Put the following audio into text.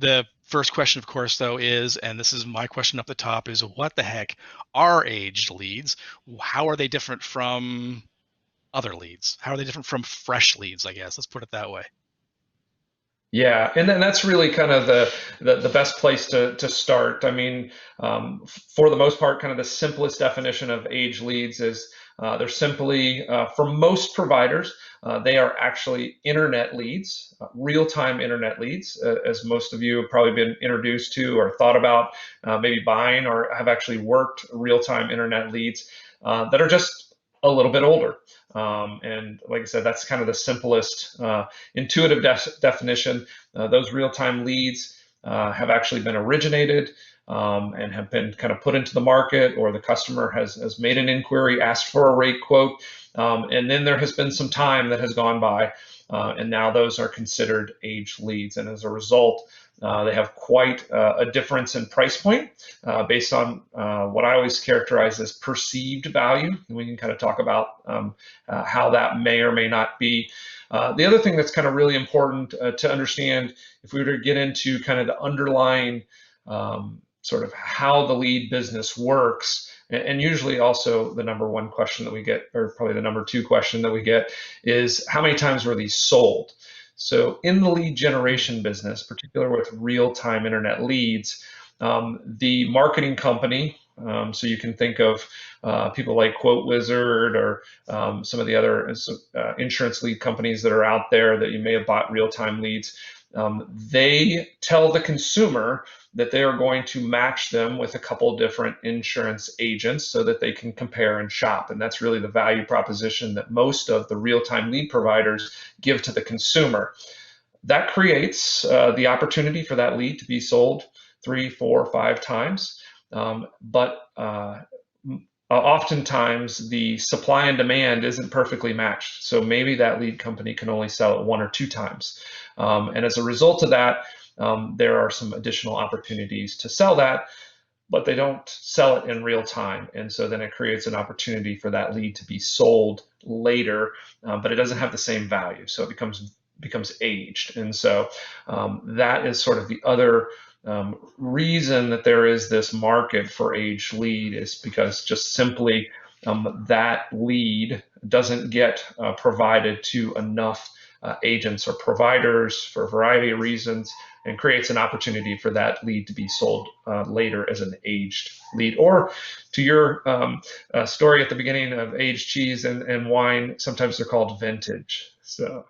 The first question, of course, though, is, and this is my question up the top, is what the heck are aged leads? How are they different from other leads? How are they different from fresh leads, I guess? Let's put it that way. Yeah, and then that's really kind of the best place to start. I mean, for the most part, kind of the simplest definition of age leads is they're simply, for most providers, they are actually internet leads, real-time internet leads, as most of you have probably been introduced to or thought about maybe buying or have actually worked real-time internet leads that are just a little bit older. And like I said, that's kind of the simplest intuitive definition. Those real-time leads have actually been originated and have been kind of put into the market, or the customer has made an inquiry, asked for a rate quote, and then there has been some time that has gone by, and now those are considered aged leads. And as a result, they have quite a difference in price point based on what I always characterize as perceived value. And we can kind of talk about how that may or may not be. The other thing that's kind of really important to understand, if we were to get into kind of the underlying sort of how the lead business works, and usually also the number one question that we get, or probably the number two question that we get, is how many times were these sold? So in the lead generation business, particularly with real-time internet leads, the marketing company, so you can think of people like Quote Wizard or some of the other insurance lead companies that are out there that you may have bought real-time leads, they tell the consumer that they are going to match them with a couple different insurance agents so that they can compare and shop. And that's really the value proposition that most of the real-time lead providers give to the consumer. That creates the opportunity for that lead to be sold 3, 4, 5 times. But oftentimes the supply and demand isn't perfectly matched. So maybe that lead company can only sell it 1 or 2 times. And as a result of that, there are some additional opportunities to sell that, but they don't sell it in real time. And so then it creates an opportunity for that lead to be sold later, but it doesn't have the same value. So it becomes aged. And so that is sort of the other reason that there is this market for aged lead, is because just simply that lead doesn't get provided to enough agents or providers for a variety of reasons, and creates an opportunity for that lead to be sold later as an aged lead. Or to your story at the beginning of aged cheese and wine, sometimes they're called vintage. So